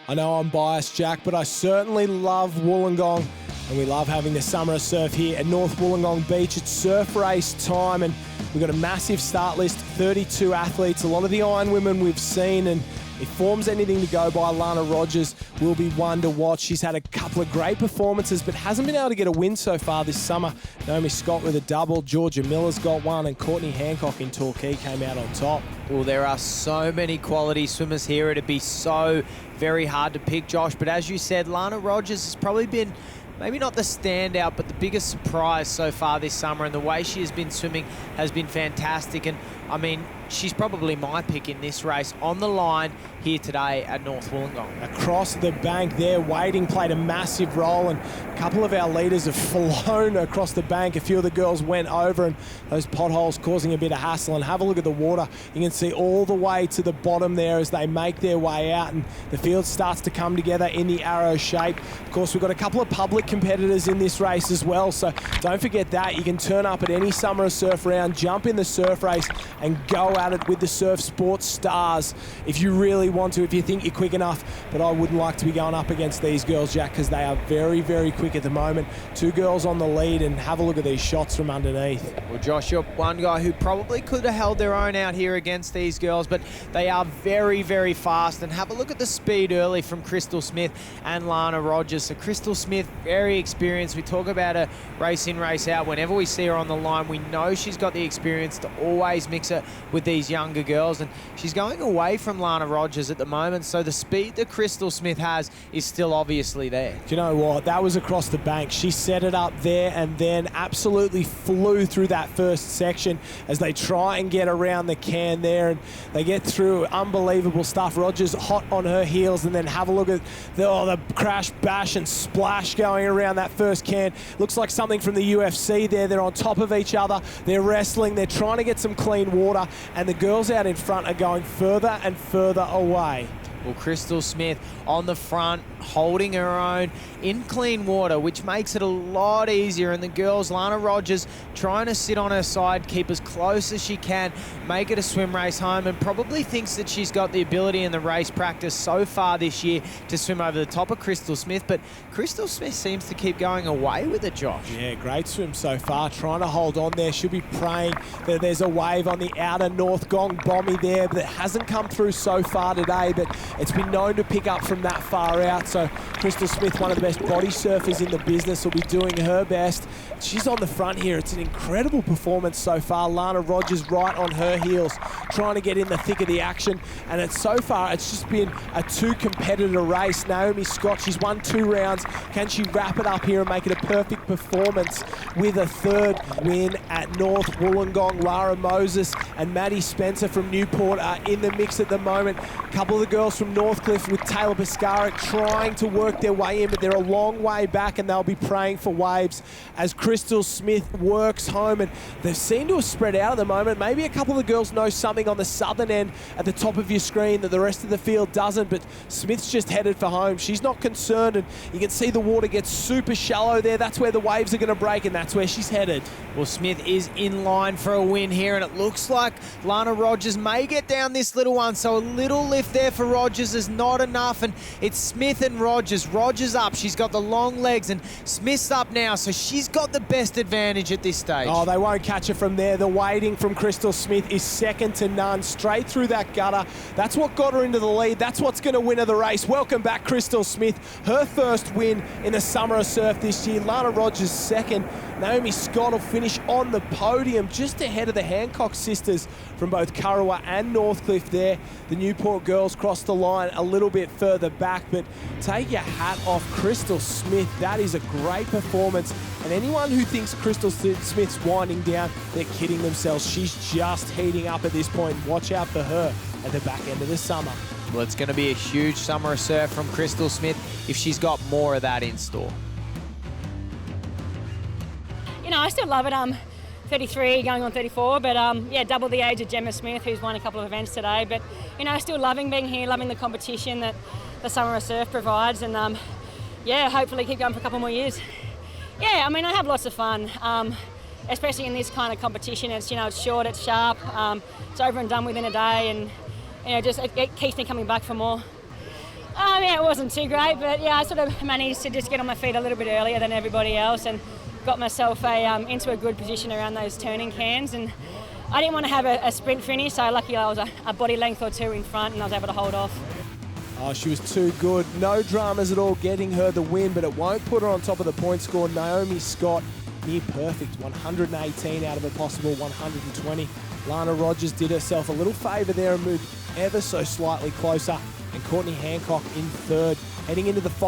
I know I'm biased, Jack, but I certainly love Wollongong, and we love having the summer of surf here at North Wollongong Beach. It's surf race time, and we've got a massive start list, 32 athletes, a lot of the Iron women we've seen, and if form's anything to go by, Lana Rogers will be one to watch. She's had a couple of great performances, but hasn't been able to get a win so far this summer. Naomi Scott with a double, Georgia Miller's got one, and Courtney Hancock in Torquay came out on top. Well, there are so many quality swimmers here. It'd be so very hard to pick, Josh. But as you said, Lana Rogers has probably been maybe not the standout, but the biggest surprise so far this summer. And the way she has been swimming has been fantastic. And I mean, she's probably my pick in this race on the line here today at North Wollongong. Across the bank there, Wading played a massive role, and a couple of our leaders have flown across the bank. A few of the girls went over, and those potholes causing a bit of hassle. And have a look at the water. You can see all the way to the bottom there as they make their way out, and the field starts to come together in the arrow shape. Of course, we've got a couple of public competitors in this race as well, so don't forget that. You can turn up at any summer of surf round, jump in the surf race, and go at it with the surf sports stars if you really want to, if you think you're quick enough. But I wouldn't like to be going up against these girls, Jack, because they are very, very quick at the moment. Two girls on the lead, and have a look at these shots from underneath. Well, Josh, you're one guy who probably could have held their own out here against these girls, but they are very, very fast. And have a look at the speed early from Crystal Smith and Lana Rogers. So Crystal Smith, very experienced. We talk about her race in, race out. Whenever we see her on the line, we know she's got the experience to always mix it with these younger girls, and she's going away from Lana Rogers at the moment, so the speed that Crystal Smith has is still obviously there. Do you know what? That was across the bank. She set it up there and then absolutely flew through that first section as they try and get around the can there, and they get through. Unbelievable stuff. Rogers hot on her heels, and then have a look at the crash, bash and splash going around that first can. Looks like something from the UFC there. They're on top of each other. They're wrestling. They're trying to get some clean water, and the girls out in front are going further and further away. Well, Crystal Smith on the front, holding her own in clean water, which makes it a lot easier. And the girls, Lana Rogers, trying to sit on her side, keep as close as she can, make it a swim race home, and probably thinks that she's got the ability in the race practice so far this year to swim over the top of Crystal Smith. But Crystal Smith seems to keep going away with it, Josh. Yeah, great swim so far, trying to hold on there. She'll be praying that there's a wave on the outer North Gong Bommy there, but it hasn't come through so far today, but it's been known to pick up from that far out. So Crystal Smith, one of the best body surfers in the business, will be doing her best. She's on the front here. It's an incredible performance so far. Lana Rogers right on her heels, trying to get in the thick of the action. And so far, it's just been a two-competitor race. Naomi Scott, she's won 2 rounds. Can she wrap it up here and make it a perfect performance with a third win at North Wollongong? Lara Moses and Maddie Spencer from Newport are in the mix at the moment. A couple of the girls from Northcliffe with Taylor Pescara trying to work their way in, but they're a long way back, and they'll be praying for waves as Crystal Smith works home. And they seem to have spread out at the moment. Maybe a couple of the girls know something on the southern end at the top of your screen that the rest of the field doesn't, but Smith's just headed for home. She's not concerned, and you can see the water gets super shallow there. That's where the waves are going to break, and that's where she's headed. Well, Smith is in line for a win here, and it looks like Lana Rogers may get down this little one, so a little lift there for Rogers is not enough, and it's Smith and Rogers. Rogers up, she's got the long legs, and Smith's up now, so she's got the best advantage at this stage. Oh, they won't catch her from there. The wading from Crystal Smith is second to none, straight through that gutter. That's what got her into the lead. That's what's going to win her the race. Welcome back, Crystal Smith. Her first win in the summer of surf this year. Lana Rogers second. Naomi Scott will finish on the podium just ahead of the Hancock sisters from both Kurrawa and Northcliffe there. The Newport girls crossed the line a little bit further back, but take your hat off Crystal Smith. That is a great performance. And anyone who thinks Crystal Smith's winding down, they're kidding themselves. She's just heating up at this point. Watch out for her at the back end of the summer. Well, it's going to be a huge summer of surf from Crystal Smith if she's got more of that in store. You know, I still love it. I'm 33, going on 34, but yeah, double the age of Gemma Smith, who's won a couple of events today. But, you know, still loving being here, loving the competition that the summer of surf provides, and yeah, hopefully keep going for a couple more years. Yeah, I mean, I have lots of fun, especially in this kind of competition. It's, you know, it's short, it's sharp, it's over and done within a day, and, you know, just it keeps me coming back for more. Yeah, it wasn't too great, but yeah, I sort of managed to just get on my feet a little bit earlier than everybody else and got myself into a good position around those turning cans. And I didn't want to have a sprint finish, so luckily I was a body length or two in front and I was able to hold off. Oh, she was too good. No dramas at all getting her the win, but it won't put her on top of the point score. Naomi Scott, near perfect, 118 out of a possible 120. Lana Rogers did herself a little favour there and moved ever so slightly closer. And Courtney Hancock in third. Heading into the